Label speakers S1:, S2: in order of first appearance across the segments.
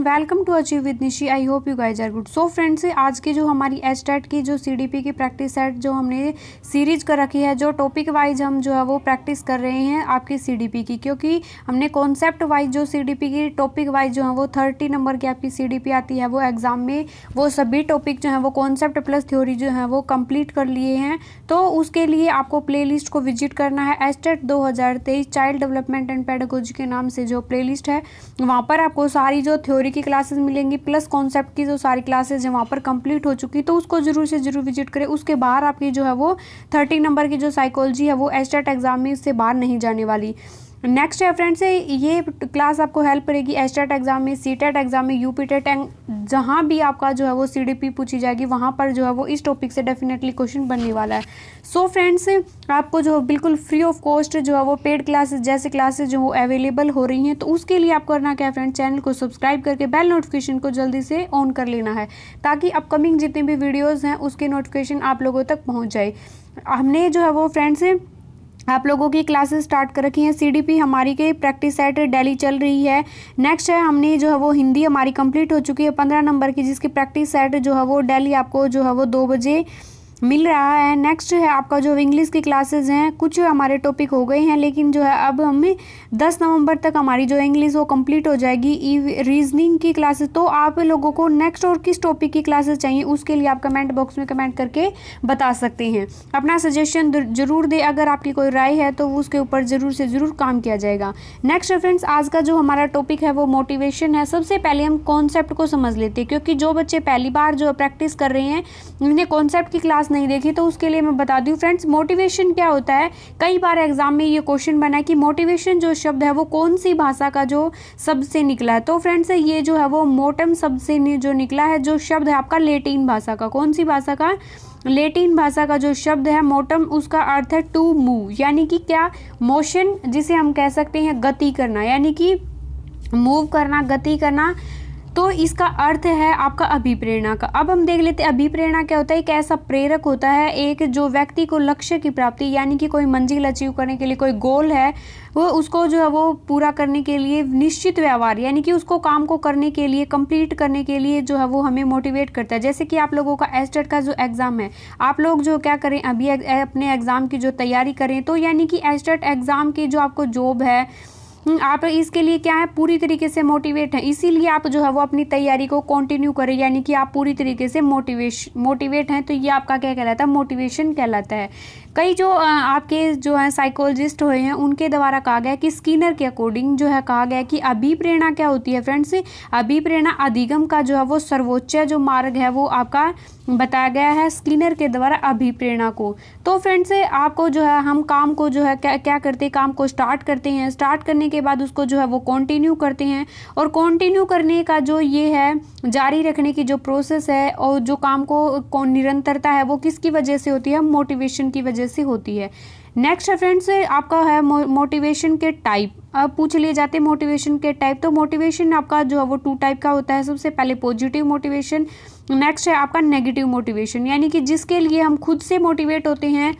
S1: Welcome to achieve with Nishi. I hope you guys are good. So friends, आज की जो हमारी एचटेट की जो सीडीपी की प्रैक्टिस सेट जो हमने सीरीज कर रखी है, जो टॉपिक वाइज हम जो है वो प्रैक्टिस कर रहे हैं आपकी सीडीपी की, क्योंकि हमने कॉन्सेप्ट वाइज जो सीडीपी की टॉपिक वाइज जो है वो 30 नंबर की आपकी सीडीपी आती है, वो एग्जाम में वो सभी टॉपिक जो है वो कॉन्सेप्ट प्लस थ्योरी जो है वो कंप्लीट कर लिए हैं। तो उसके लिए आपको प्ले लिस्ट को विजिट करना है। HTET 2023 child development and pedagogy के नाम से जो प्ले लिस्ट है, वहाँ पर आपको सारी जो थ्योरी की क्लासेस मिलेंगी प्लस कॉन्सेप्ट की जो सारी क्लासेस है वहाँ पर कंप्लीट हो चुकी, तो उसको जरूर से जरूर विजिट करें। उसके बाहर आपकी जो है वो 30 नंबर की जो साइकोलॉजी है वो एचटेट एग्जाम में इससे बाहर नहीं जाने वाली। नेक्स्ट है फ्रेंड्स, ये क्लास आपको हेल्प करेगी एचटेट एग्जाम में, सीटेट एग्जाम में, यूपीटेट, जहाँ भी आपका जो है वो सीडीपी पूछी जाएगी वहाँ पर जो है वो इस टॉपिक से डेफिनेटली क्वेश्चन बनने वाला है। सो फ्रेंड्स, आपको जो बिल्कुल फ्री ऑफ कॉस्ट जो है वो पेड क्लासेस जैसे क्लासेस जो वो अवेलेबल हो रही हैं, तो उसके लिए आपको करना क्या है फ्रेंड्स, चैनल को सब्सक्राइब करके बेल नोटिफिकेशन को जल्दी से ऑन कर लेना है, ताकि अपकमिंग जितने भी वीडियोज़ हैं उसके नोटिफिकेशन आप लोगों तक पहुँच जाए। हमने जो है वो फ्रेंड्स आप लोगों की क्लासेस स्टार्ट कर रखी हैं। सीडीपी हमारी के प्रैक्टिस सेट डेली चल रही है। नेक्स्ट है, हमने जो है वो हिंदी हमारी कंप्लीट हो चुकी है 15 नंबर की, जिसकी प्रैक्टिस सेट जो है वो डेली आपको जो है वो 2 बजे मिल रहा है। नेक्स्ट है आपका जो इंग्लिश की क्लासेस हैं, कुछ हमारे टॉपिक हो गए हैं, लेकिन जो है अब हमें 10 नवंबर तक हमारी जो इंग्लिश वो कंप्लीट हो जाएगी। रीजनिंग की क्लासेस, तो आप लोगों को नेक्स्ट और किस टॉपिक की क्लासेस चाहिए उसके लिए आप कमेंट बॉक्स में कमेंट करके बता सकते हैं। अपना सजेशन जरूर दे, अगर आपकी कोई राय है तो उसके ऊपर ज़रूर से ज़रूर काम किया जाएगा। नेक्स्ट फ्रेंड्स, आज का जो हमारा टॉपिक है वो मोटिवेशन है। सबसे पहले हम कॉन्सेप्ट को समझ लेते हैं, क्योंकि जो बच्चे पहली बार जो प्रैक्टिस कर रहे हैं उन्हें कॉन्सेप्ट की क्लास नहीं देखी, तो उसके लिए मैं बता दूं फ्रेंड्स, मोटिवेशन क्या होता है। कई बार एग्जाम में ये क्वेश्चन बना है कि मोटिवेशन जो शब्द है वो कौन सी भाषा का जो शब्द से निकला है। तो फ्रेंड्स, ये जो है वो मोटम शब्द से जो निकला है, जो शब्द है आपका लेटिन भाषा का। कौन सी भाषा का? लेटिन भाषा का जो शब्द है मोटम, उसका अर्थ है टू मूव, यानी कि क्या, मोशन, जिसे हम कह सकते हैं गति करना, यानी कि मूव करना, गति करना। तो इसका अर्थ है आपका अभिप्रेरणा का। अब हम देख लेते हैं अभिप्रेरणा क्या होता है। एक ऐसा प्रेरक होता है, एक जो व्यक्ति को लक्ष्य की प्राप्ति, यानी कि कोई मंजिल अचीव करने के लिए, कोई गोल है, वो उसको जो है वो पूरा करने के लिए निश्चित व्यवहार, यानी कि उसको काम को करने के लिए, कंप्लीट करने के लिए जो है वो हमें मोटिवेट करता है। जैसे कि आप लोगों का एचटेट का जो एग्ज़ाम है, आप लोग जो क्या करें, अभी अपने एग्ज़ाम की जो तैयारी करें, तो यानी कि एचटेट एग्ज़ाम की जो आपको जॉब है, आप इसके लिए क्या है, पूरी तरीके से मोटिवेट हैं, इसीलिए आप जो है वो अपनी तैयारी को कंटिन्यू करें, यानी कि आप पूरी तरीके से मोटिवेट हैं, तो ये आपका क्या कहलाता है, मोटिवेशन कहलाता है। कई जो आपके जो है साइकोलॉजिस्ट हुए हैं उनके द्वारा कहा गया कि स्किनर के अकॉर्डिंग जो है कहा गया कि अभिप्रेरणा क्या होती है फ्रेंड्स, अभिप्रेरणा अधिगम का जो है वो सर्वोच्च जो मार्ग है वो आपका बताया गया है स्किनर के द्वारा अभिप्रेरणा को। तो फ्रेंड्स, आपको जो है हम काम को जो है क्या करते हैं, काम को स्टार्ट करते हैं, स्टार्ट करने के बाद उसको जो है वो कंटिन्यू करते हैं, और कंटिन्यू करने का जो ये है जारी रखने की जो प्रोसेस है, और जो काम को निरंतरता है वो किसकी वजह से होती है, मोटिवेशन की वजह से होती है। नेक्स्ट है फ्रेंड्स, आपका है मोटिवेशन के टाइप। अब पूछ लिए जाते हैं मोटिवेशन के टाइप। तो मोटिवेशन आपका जो है वो 2 टाइप का होता है। सबसे पहले पॉजिटिव मोटिवेशन, नेक्स्ट है आपका नेगेटिव मोटिवेशन, यानी कि जिसके लिए हम खुद से मोटिवेट होते हैं,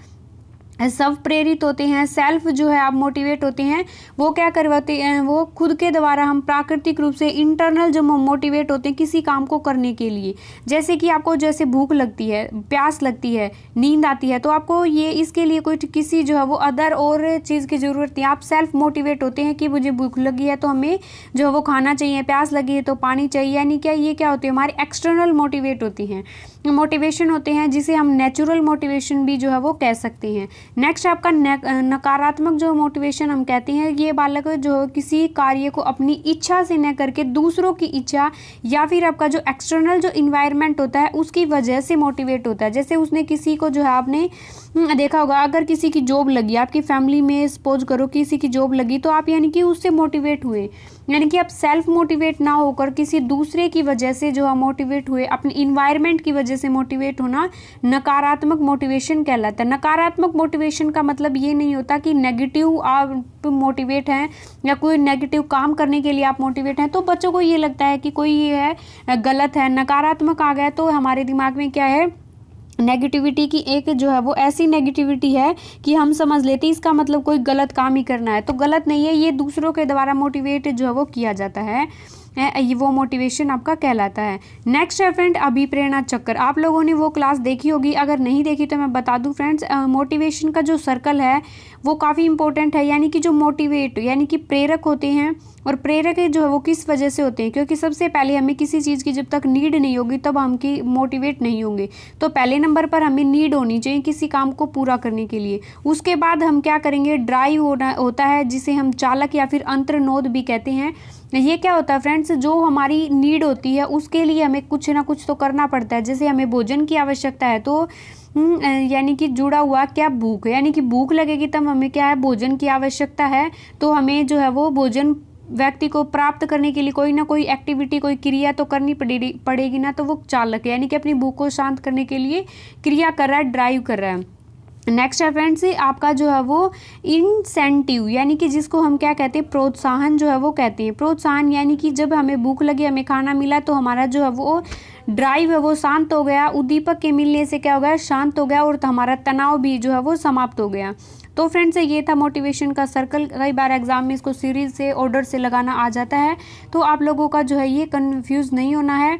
S1: सब प्रेरित होते हैं, सेल्फ जो है आप मोटिवेट होते हैं, वो क्या करवाते हैं, वो खुद के द्वारा हम प्राकृतिक रूप से इंटरनल जो मोटिवेट होते हैं किसी काम को करने के लिए। जैसे कि आपको जैसे भूख लगती है, प्यास लगती है, नींद आती है, तो आपको ये इसके लिए कोई किसी जो है वो अदर और चीज़ की ज़रूरत नहीं, आप सेल्फ मोटिवेट होते हैं कि मुझे भूख लगी है तो हमें जो है वो खाना चाहिए, प्यास लगी है तो पानी चाहिए, यानी क्या, ये क्या होती है, हमारी एक्सटर्नल मोटिवेट होती हैं, मोटिवेशन होते हैं, जिसे हम नेचुरल मोटिवेशन भी जो है वो कह सकते हैं। नेक्स्ट आपका नकारात्मक जो मोटिवेशन हम कहते हैं, ये बालक जो किसी कार्य को अपनी इच्छा से न करके दूसरों की इच्छा या फिर आपका जो एक्सटर्नल जो इन्वायरमेंट होता है उसकी वजह से मोटिवेट होता है। जैसे उसने किसी को जो है आपने देखा होगा, अगर किसी की जॉब लगी, आपकी फैमिली में सपोज करो किसी की जॉब लगी, तो आप यानी कि उससे मोटिवेट हुए, यानी कि आप सेल्फ मोटिवेट ना होकर किसी दूसरे की वजह से जो है मोटिवेट हुए, अपने इन्वायरमेंट की वजह से मोटिवेट होना नकारात्मक मोटिवेशन कहलाता है। नकारात्मक मोटिवेशन का मतलब ये नहीं होता कि नेगेटिव आप मोटिवेट हैं या कोई नेगेटिव काम करने के लिए आप मोटिवेट हैं, तो बच्चों को ये लगता है कि कोई ये है गलत है। नकारात्मक आ गया तो हमारे दिमाग में क्या है, नेगेटिविटी की एक जो है वो ऐसी नेगेटिविटी है कि हम समझ लेते हैं इसका मतलब कोई गलत काम ही करना है, तो गलत नहीं है, ये दूसरों के द्वारा मोटिवेट जो है वो किया जाता है। ये वो मोटिवेशन आपका कहलाता है। नेक्स्ट है फ्रेंड अभिप्रेरणा चक्र। आप लोगों ने वो क्लास देखी होगी, अगर नहीं देखी तो मैं बता दूं फ्रेंड्स, मोटिवेशन का जो सर्कल है वो काफ़ी इंपॉर्टेंट है। यानी कि जो मोटिवेट यानी कि प्रेरक होते हैं, और प्रेरक जो है वो किस वजह से होते हैं, क्योंकि सबसे पहले हमें किसी चीज़ की जब तक नीड नहीं होगी तब हम की मोटिवेट नहीं होंगे। तो पहले नंबर पर हमें नीड होनी चाहिए किसी काम को पूरा करने के लिए। उसके बाद हम क्या करेंगे, ड्राइव होता है जिसे हम चालक या फिर अंतर्नोद भी कहते हैं। ये क्या होता है फ्रेंड्स, जो हमारी नीड होती है उसके लिए हमें कुछ ना कुछ तो करना पड़ता है। जैसे हमें भोजन की आवश्यकता है तो यानी कि जुड़ा हुआ क्या, भूख, यानी कि भूख लगेगी तब हमें क्या है, भोजन की आवश्यकता है। तो हमें जो है वो भोजन व्यक्ति को प्राप्त करने के लिए कोई ना कोई एक्टिविटी, कोई क्रिया तो करनी पड़ेगी ना। तो वो चालक है, यानी कि अपनी भूख को शांत करने के लिए क्रिया कर रहा है, ड्राइव कर रहा है। नेक्स्ट है फ्रेंड्स आपका जो है वो इंसेंटिव, यानी कि जिसको हम क्या कहते हैं, प्रोत्साहन जो है वो कहते हैं। प्रोत्साहन यानी कि जब हमें भूख लगी, हमें खाना मिला तो हमारा जो है वो ड्राइव है वो शांत हो गया। उद्दीपक के मिलने से क्या हो गया, शांत हो गया, और हमारा तनाव भी जो है वो समाप्त हो गया। तो फ्रेंड्स ये था मोटिवेशन का सर्कल। कई बार एग्जाम में इसको सीरीज से, ऑर्डर से लगाना आ जाता है, तो आप लोगों का जो है ये कंफ्यूज नहीं होना है।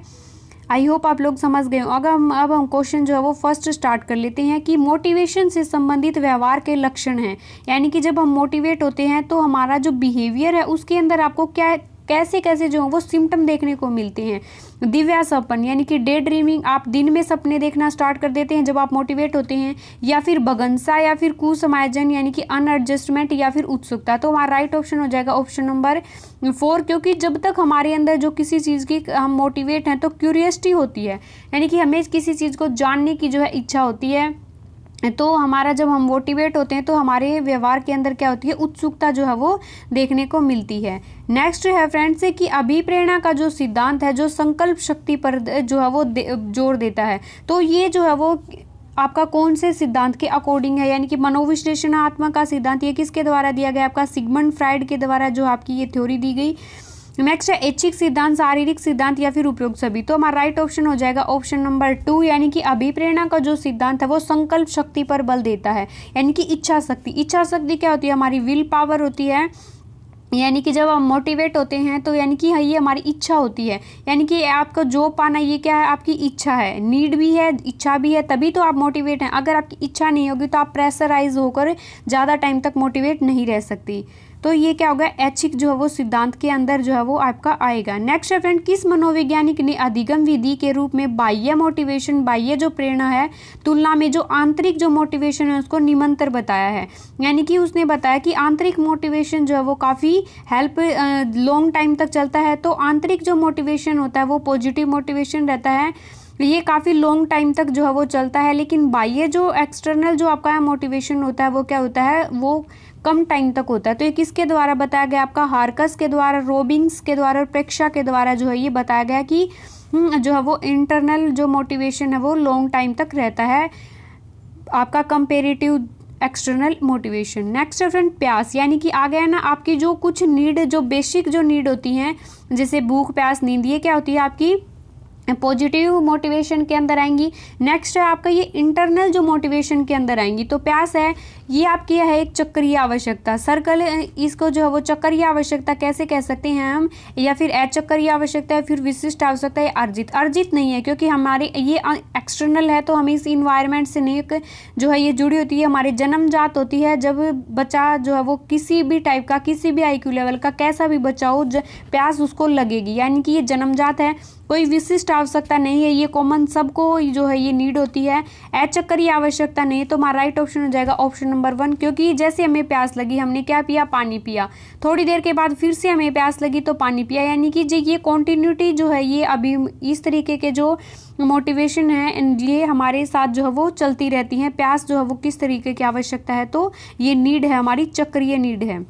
S1: आई होप आप लोग समझ गए हो। अब हम क्वेश्चन जो है वो फर्स्ट स्टार्ट कर लेते हैं कि मोटिवेशन से संबंधित व्यवहार के लक्षण हैं। यानी कि जब हम मोटिवेट होते हैं तो हमारा जो बिहेवियर है उसके अंदर आपको क्या, कैसे कैसे जो है वो सिम्टम देखने को मिलते हैं। दिव्या सपन यानी कि डे ड्रीमिंग, आप दिन में सपने देखना स्टार्ट कर देते हैं जब आप मोटिवेट होते हैं। या फिर बगंसा, या फिर कुसमायोजन यानी कि अनएडजस्टमेंट, या फिर उत्सुकता। तो हमारा राइट ऑप्शन हो जाएगा ऑप्शन नंबर 4, क्योंकि जब तक हमारे अंदर जो किसी चीज़ की हम मोटिवेट हैं तो क्यूरियसिटी होती है, यानी कि हमें किसी चीज़ को जानने की जो है इच्छा होती है। तो हमारा जब हम मोटिवेट होते हैं तो हमारे व्यवहार के अंदर क्या होती है, उत्सुकता जो है वो देखने को मिलती है। नेक्स्ट है फ्रेंड्स कि अभिप्रेरणा का जो सिद्धांत है जो संकल्प शक्ति पर जो है वो जोर देता है। तो ये जो है वो आपका कौन से सिद्धांत के अकॉर्डिंग है, यानी कि मनोविश्लेषणात्मक का सिद्धांत, ये किसके द्वारा दिया गया, आपका सिगमंड फ्राइड के द्वारा जो आपकी ये थ्योरी दी गई। नेक्स्ट है ऐच्छिक सिद्धांत, शारीरिक सिद्धांत, या फिर उपयुक्त सभी। तो हमारा राइट ऑप्शन हो जाएगा ऑप्शन नंबर 2, यानी कि अभिप्रेरणा का जो सिद्धांत है वो संकल्प शक्ति पर बल देता है, यानी कि इच्छा शक्ति। इच्छा शक्ति क्या होती है, हमारी विल पावर होती है। यानी कि जब हम मोटिवेट होते हैं तो यानी कि ये हमारी इच्छा होती है, यानी कि आपको जो पाना ये क्या है, आपकी इच्छा है, नीड भी है, इच्छा भी है, तभी तो आप मोटिवेट हैं। अगर आपकी इच्छा नहीं होगी तो आप प्रेशराइज होकर ज़्यादा टाइम तक मोटिवेट नहीं रह सकती। तो ये क्या होगा, ऐच्छिक जो है वो सिद्धांत के अंदर जो है वो आपका आएगा। नेक्स्ट है फ्रेंड, किस मनोवैज्ञानिक ने अधिगम विधि के रूप में बाह्य मोटिवेशन, बाह्य जो प्रेरणा है तुलना में जो आंतरिक जो मोटिवेशन है उसको निमंतर बताया है। यानी कि उसने बताया कि आंतरिक मोटिवेशन जो है वो काफ़ी हेल्प लॉन्ग टाइम तक चलता है, तो आंतरिक जो मोटिवेशन होता है वो पॉजिटिव मोटिवेशन रहता है, ये काफ़ी लॉन्ग टाइम तक जो है वो चलता है। लेकिन बाह्य जो एक्सटर्नल जो आपका मोटिवेशन होता है वो क्या होता है, वो कम टाइम तक होता है। तो ये किसके द्वारा बताया गया, आपका हार्कस के द्वारा, रोबिन्स के द्वारा और प्रेक्षा के द्वारा जो है ये बताया गया कि जो है वो इंटरनल जो मोटिवेशन है वो लॉन्ग टाइम तक रहता है, आपका कंपेरेटिव एक्सटर्नल मोटिवेशन। नेक्स्ट है फ्रेंड प्यास, यानी कि आ गया ना आपकी जो कुछ नीड, जो बेसिक जो नीड होती हैं, जैसे भूख, प्यास, नींद, ये क्या होती है आपकी पॉजिटिव मोटिवेशन के अंदर आएंगी। नेक्स्ट है आपका ये इंटरनल जो मोटिवेशन के अंदर आएंगी। तो प्यास है, ये आपकी है एक चक्रीय आवश्यकता, सर्कल, इसको जो है वो चक्रीय आवश्यकता कैसे कह सकते हैं हम, या फिर अचक्रीय आवश्यकता है, फिर विशिष्ट आवश्यकता है, अर्जित। अर्जित नहीं है क्योंकि हमारे ये एक्सटर्नल है, तो हमें इस इन्वायरमेंट से नहीं जो है ये जुड़ी होती है, हमारी जन्मजात होती है। जब बच्चा जो है वो किसी भी टाइप का, किसी भी IQ लेवल का, कैसा भी बच्चा हो, प्यास उसको लगेगी, यानी कि ये जन्मजात है, कोई विशिष्ट आवश्यकता नहीं है, ये कॉमन सबको जो है ये नीड होती है। अचक्रीय आवश्यकता नहीं है। तो हमारा राइट ऑप्शन हो जाएगा ऑप्शन नंबर 1, क्योंकि जैसे हमें प्यास लगी, हमने क्या पिया, पानी पिया, थोड़ी देर के बाद फिर से हमें प्यास लगी तो पानी पिया, यानी कि जो ये कॉन्टिन्यूटी जो है ये अभी इस तरीके के जो मोटिवेशन है ये हमारे साथ जो है वो चलती रहती हैं। प्यास जो है वो किस तरीके की आवश्यकता है, तो ये नीड है, हमारी चक्रीय नीड है,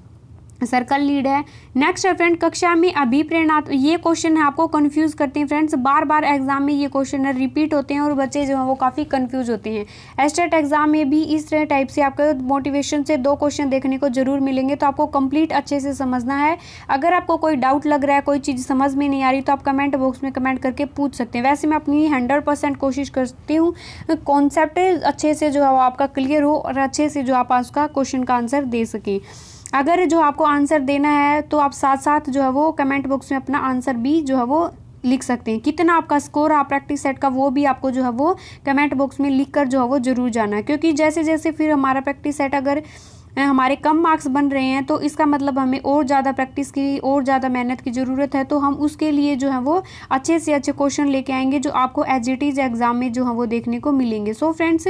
S1: सर्कल लीड है। नेक्स्ट है फ्रेंड कक्षा में अभिप्रेरणा, ये क्वेश्चन है आपको कंफ्यूज करते हैं फ्रेंड्स, बार बार एग्जाम में ये क्वेश्चन है रिपीट होते हैं और बच्चे जो है वो काफ़ी कंफ्यूज होते हैं। एस्टेट एग्जाम में भी इस टाइप से आपको मोटिवेशन से 2 क्वेश्चन देखने को जरूर मिलेंगे, तो आपको कंप्लीट अच्छे से समझना है। अगर आपको कोई डाउट लग रहा है, कोई चीज़ समझ में नहीं आ रही, तो आप कमेंट बॉक्स में कमेंट करके पूछ सकते हैं। वैसे मैं अपनी 100% कोशिश करती हूँ कॉन्सेप्ट अच्छे से जो है आपका क्लियर हो और अच्छे से जो आप उसका क्वेश्चन का आंसर दे सकें। अगर जो आपको आंसर देना है तो आप साथ साथ जो है वो कमेंट बॉक्स में अपना आंसर भी जो है वो लिख सकते हैं। कितना आपका स्कोर आप प्रैक्टिस सेट का वो भी आपको जो है वो कमेंट बॉक्स में लिख कर जो है वो ज़रूर जाना है, क्योंकि जैसे जैसे फिर हमारा प्रैक्टिस सेट अगर हमारे कम मार्क्स बन रहे हैं तो इसका मतलब हमें और ज़्यादा प्रैक्टिस की और ज़्यादा मेहनत की ज़रूरत है। तो हम उसके लिए जो है वो अच्छे से अच्छे क्वेश्चन लेके आएंगे जो आपको एज इट इज़ एग्ज़ाम में जो है वो देखने को मिलेंगे। सो फ्रेंड्स,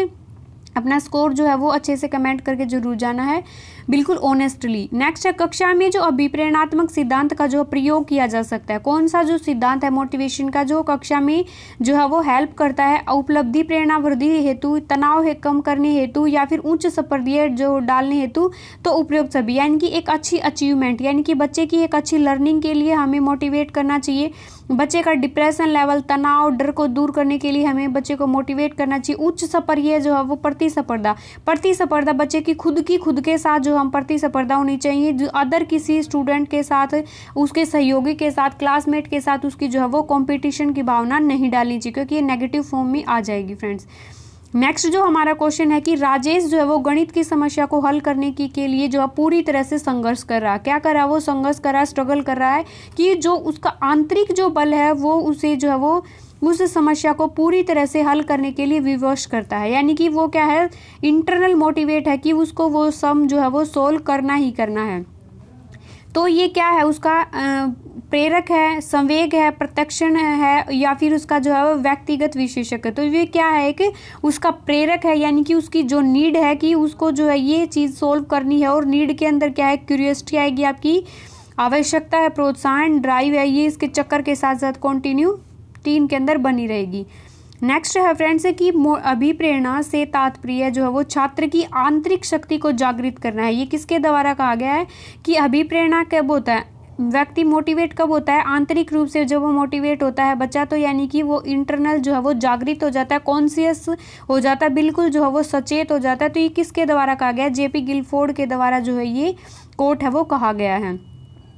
S1: अपना स्कोर जो है वो अच्छे से कमेंट करके जरूर जाना है, बिल्कुल ऑनेस्टली। नेक्स्ट है, कक्षा में जो अभिप्रेरणात्मक सिद्धांत का जो प्रयोग किया जा सकता है, कौन सा जो सिद्धांत है मोटिवेशन का जो कक्षा में जो है वो हेल्प करता है उपलब्धि प्रेरणा वृद्धि हेतु, तनाव है कम करने हेतु या फिर उच्च स्पर्धीय जो डालने हेतु, तो उपयुक्त सभी। यानी कि एक अच्छी अचीवमेंट, यानी कि बच्चे की एक अच्छी लर्निंग के लिए हमें मोटिवेट करना चाहिए। बच्चे का डिप्रेशन लेवल, तनाव, डर को दूर करने के लिए हमें बच्चे को मोटिवेट करना चाहिए। उच्च स्पर्धीय जो है वो प्रतिस्पर्धा बच्चे की खुद के साथ जो हम प्रतिस्पर्धा होनी चाहिए, जो अदर किसी स्टूडेंट के साथ, उसके सहयोगी के साथ, क्लासमेट के साथ उसकी जो है वो कंपटीशन की भावना नहीं डालनी चाहिए, क्योंकि ये नेगेटिव फॉर्म में आ जाएगी फ्रेंड्स। नेक्स्ट जो हमारा क्वेश्चन है कि राजेश जो है वो गणित की समस्या को हल करने के लिए जो है पूरी तरह से संघर्ष कर रहा है। क्या कर रहा है वो? संघर्ष कर रहा है, स्ट्रगल कर रहा है कि जो उसका आंतरिक जो बल है वो उसे जो है वो उस समस्या को पूरी तरह से हल करने के लिए विवश करता है। यानी कि वो क्या है, इंटरनल मोटिवेट है कि उसको वो सम जो है वो सोल्व करना ही करना है। तो ये क्या है, उसका प्रेरक है, संवेग है, प्रत्यक्षण है या फिर उसका जो है व्यक्तिगत विशेषक है। तो ये क्या है कि उसका प्रेरक है, यानी कि उसकी जो नीड है कि उसको जो है ये चीज़ सोल्व करनी है। और नीड के अंदर क्या है, क्यूरियोसिटी आएगी, आपकी आवश्यकता है, प्रोत्साहन, ड्राइव है, ये इसके चक्कर के साथ साथ कंटिन्यू 3 के अंदर बनी रहेगी। नेक्स्ट है फ्रेंड्स कि अभिप्रेरणा से तात्पर्य जो है वो छात्र की आंतरिक शक्ति को जागृत करना है। ये किसके द्वारा कहा गया है कि अभिप्रेरणा कब होता है, व्यक्ति मोटिवेट कब होता है, आंतरिक रूप से जब वो मोटिवेट होता है बच्चा, तो यानी कि वो इंटरनल जो है वो जागृत हो जाता है, कॉन्शियस हो जाता है, बिल्कुल जो है वो सचेत हो जाता है। तो ये किसके द्वारा कहा गया है? जेपी गिलफोर्ड के द्वारा जो है ये कोट है वो कहा गया है।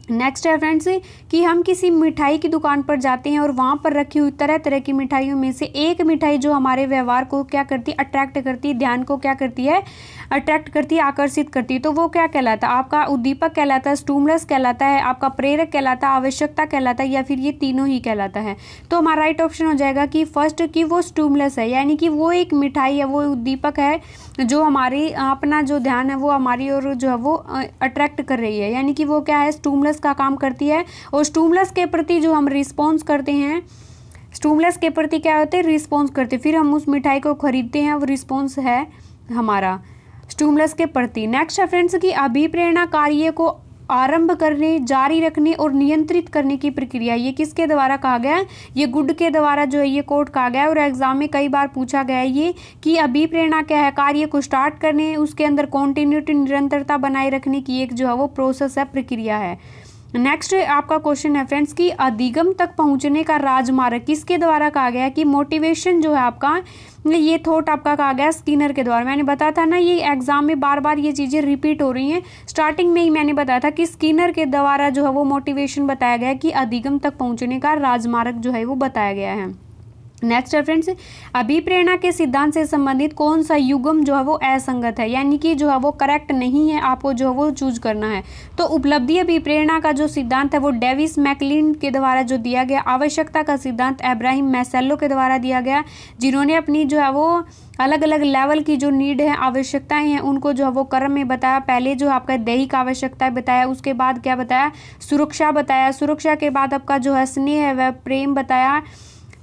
S1: नेक्स्ट है फ्रेंड्स कि हम किसी मिठाई की दुकान पर जाते हैं और वहाँ पर रखी हुई तरह तरह की मिठाइयों में से एक मिठाई जो हमारे व्यवहार को क्या करती है, अट्रैक्ट करती है, ध्यान को क्या करती है, अट्रैक्ट करती है, आकर्षित करती है। तो वो क्या कहलाता है? आपका उद्दीपक कहलाता है, स्टिमुलस कहलाता है, आपका प्रेरक कहलाता है, आवश्यकता कहलाता है, या फिर ये तीनों ही कहलाता है। तो हमारा राइट ऑप्शन हो जाएगा कि फर्स्ट कि वो स्टिमुलस है, यानी कि वो एक मिठाई है, वो उद्दीपक है जो हमारी अपना जो ध्यान है वो हमारी ओर जो है वो अट्रैक्ट कर रही है, यानी कि वो क्या है, स्टिमुलस का काम करती है। और स्टिमुलस के प्रति जो हम रिस्पॉन्स करते हैं, स्टिमुलस के प्रति क्या होते हैं, रिस्पॉन्स करते हैं, फिर हम उस मिठाई को खरीदते हैं, वो रिस्पॉन्स है हमारा स्टिमुलस के प्रति। नेक्स्ट है फ्रेंड्स कि अभिप्रेरणा कार्य को आरंभ करने, जारी रखने और नियंत्रित करने की प्रक्रिया, ये किसके द्वारा कहा गया है? ये गुड के द्वारा जो है ये कोट कहा गया है। और एग्जाम में कई बार पूछा गया है ये कि अभिप्रेरणा क्या है, कार्य को स्टार्ट करने, उसके अंदर कॉन्टिन्यूटी, निरंतरता बनाए रखने की एक जो है वो प्रोसेस है, प्रक्रिया है। नेक्स्ट आपका क्वेश्चन है फ्रेंड्स कि अधिगम तक पहुंचने का राजमार्ग किसके द्वारा कहा गया है? कि मोटिवेशन जो है आपका, ये थॉट आपका कहा गया स्किनर के द्वारा। मैंने बताया था ना, ये एग्जाम में बार बार ये चीज़ें रिपीट हो रही हैं। स्टार्टिंग में ही मैंने बताया था कि स्किनर के द्वारा जो है वो मोटिवेशन बताया गया है कि अधिगम तक पहुंचने का राजमार्ग जो है वो बताया गया है। नेक्स्ट है फ्रेंड्स, अभिप्रेरणा के सिद्धांत से संबंधित कौन सा युग्म जो है वो असंगत है, यानी कि जो है वो करेक्ट नहीं है, आपको जो है वो चूज करना है। तो उपलब्धि अभिप्रेरणा का जो सिद्धांत है वो डेविस मैकलिन के द्वारा जो दिया गया। आवश्यकता का सिद्धांत अब्राहम मैसेलो के द्वारा दिया गया, जिन्होंने अपनी जो है वो अलग अलग लेवल की जो नीड है, आवश्यकताएं हैं, उनको जो है वो क्रम में बताया। पहले जो आपका दैहिक आवश्यकता बताया, उसके बाद क्या बताया, सुरक्षा बताया, सुरक्षा के बाद आपका जो है स्नेह है वह प्रेम बताया,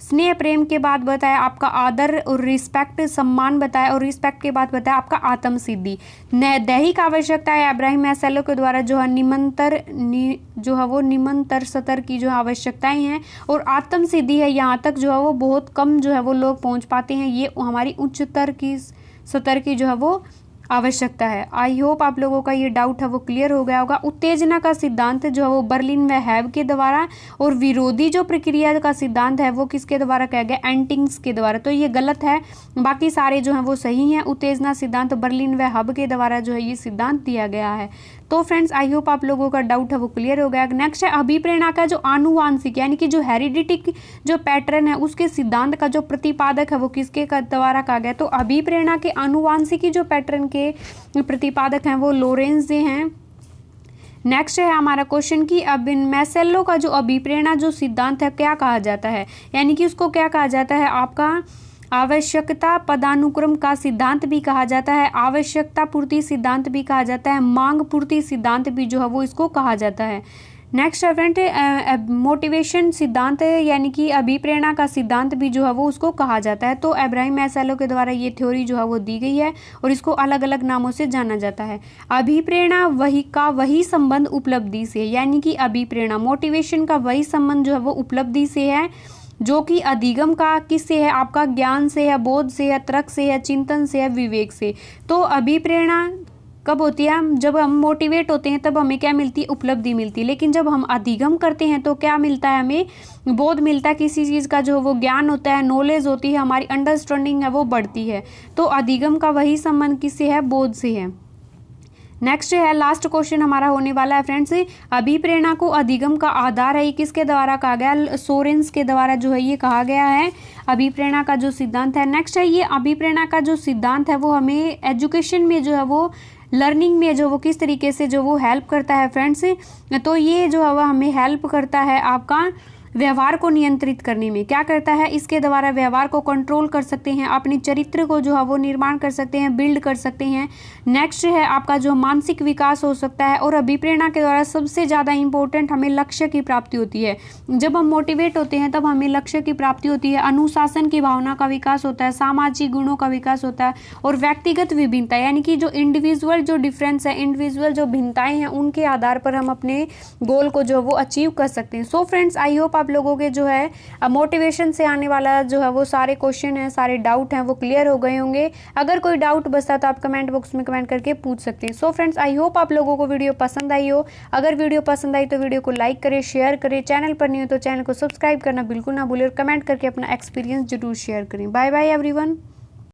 S1: स्नेह प्रेम के बाद बताया आपका आदर और रिस्पेक्ट, सम्मान बताया, और रिस्पेक्ट के बाद बताया आपका आत्म सिद्धि। दैहिक आवश्यकता है अब्राहम मैसेलो के द्वारा जो है जो है वो निमंतर सतर की जो आवश्यकताएं हैं, और आत्म सिद्धि है यहाँ तक जो है वो बहुत कम जो है वो लोग पहुँच पाते हैं, ये हमारी उच्चतर की सतर की जो है वो आवश्यकता है। आई होप आप लोगों का ये डाउट है वो क्लियर हो गया होगा। उत्तेजना का सिद्धांत जो है वो बर्लिन व हैब के द्वारा, और विरोधी जो प्रक्रिया का सिद्धांत है वो किसके द्वारा कहा गया, एंटिंग्स के द्वारा। तो ये गलत है, बाकी सारे जो हैं वो सही हैं। उत्तेजना सिद्धांत बर्लिन व हब के द्वारा जो है ये सिद्धांत दिया गया है। तो फ्रेंड्स आई होप आप लोगों का डाउट है वो क्लियर हो गया। नेक्स्ट है अभिप्रेरणा का जो आनुवांशिक यानी कि जो हेरिडिटिक जो पैटर्न है उसके सिद्धांत का जो प्रतिपादक है वो किसके द्वारा कहा गया। तो अभिप्रेरणा के आनुवांशिकी जो पैटर्न के प्रतिपादक हैं वो लोरेंज हैं, नेक्स्ट है हमारा क्वेश्चन कि अब इन मैसेल्लो का जो अभिप्रेरणा जो सिद्धांत है क्या कहा जाता है, यानी कि उसको क्या कहा जाता है, आपका आवश्यकता पदानुक्रम का सिद्धांत भी कहा जाता है, आवश्यकता पूर्ति सिद्धांत भी कहा जाता है, मांग पूर्ति सिद्धांत भी जो है वो इसको कहा जाता है। नेक्स्ट है फ्रेंड मोटिवेशन सिद्धांत यानी कि अभिप्रेरणा का सिद्धांत भी जो है वो उसको कहा जाता है। तो अब्राहम मैस्लो के द्वारा ये थ्योरी जो है वो दी गई है और इसको अलग अलग नामों से जाना जाता है। अभिप्रेरणा वही संबंध उपलब्धि से, यानी कि अभिप्रेरणा मोटिवेशन का वही संबंध जो है वो उपलब्धि से है, जो कि अधिगम का किससे है, आपका ज्ञान से है, बोध से है, तर्क से है, चिंतन से है, विवेक से। तो अभिप्रेरणा कब होती है, जब हम मोटिवेट होते हैं तब हमें क्या मिलती है, उपलब्धि मिलती है। लेकिन जब हम अधिगम करते हैं तो क्या मिलता है, हमें बोध मिलता है, किसी चीज़ का जो वो ज्ञान होता है, नॉलेज होती है, हमारी अंडरस्टैंडिंग है वो बढ़ती है। तो अधिगम का वही संबंध किससे है, बोध से है। नेक्स्ट है लास्ट क्वेश्चन हमारा होने वाला है फ्रेंड्स, अभिप्रेरणा को अधिगम का आधार है, ये किसके द्वारा कहा गया, सोरेंस के द्वारा जो है ये कहा गया है अभिप्रेरणा का जो सिद्धांत है। नेक्स्ट है ये अभिप्रेरणा का जो सिद्धांत है वो हमें एजुकेशन में जो है वो लर्निंग में जो वो किस तरीके से जो वो हेल्प करता है फ्रेंड्स। तो ये जो है वो हमें हेल्प करता है आपका व्यवहार को नियंत्रित करने में। क्या करता है, इसके द्वारा व्यवहार को कंट्रोल कर सकते हैं, अपने चरित्र को जो है वो निर्माण कर सकते हैं, बिल्ड कर सकते हैं। नेक्स्ट है आपका जो मानसिक विकास हो सकता है। और अभिप्रेरणा के द्वारा सबसे ज़्यादा इंपॉर्टेंट हमें लक्ष्य की प्राप्ति होती है। जब हम मोटिवेट होते हैं तब हमें लक्ष्य की प्राप्ति होती है, अनुशासन की भावना का विकास होता है, सामाजिक गुणों का विकास होता है और व्यक्तिगत विभिन्नता, यानी कि जो इंडिविजुअल जो डिफरेंस है, इंडिविजुअल जो भिन्नताएं हैं, उनके आधार पर हम अपने गोल को जो वो अचीव कर सकते हैं। सो फ्रेंड्स, आई होप आप लोगों के जो है मोटिवेशन से आने वाला जो है वो सारे क्वेश्चन हैं, सारे डाउट हैं वो क्लियर हो गए होंगे। अगर कोई डाउट बचता तो आप कमेंट बॉक्स में कमेंट करके पूछ सकते हैं। सो फ्रेंड्स, आई होप आप लोगों को वीडियो पसंद आई हो। अगर वीडियो पसंद आई तो वीडियो को लाइक करें, शेयर करें, चैनल पर नहीं हो तो चैनल को सब्सक्राइब करना बिल्कुल ना भूलें और कमेंट करके अपना एक्सपीरियंस जरूर शेयर करें। Bye bye everyone.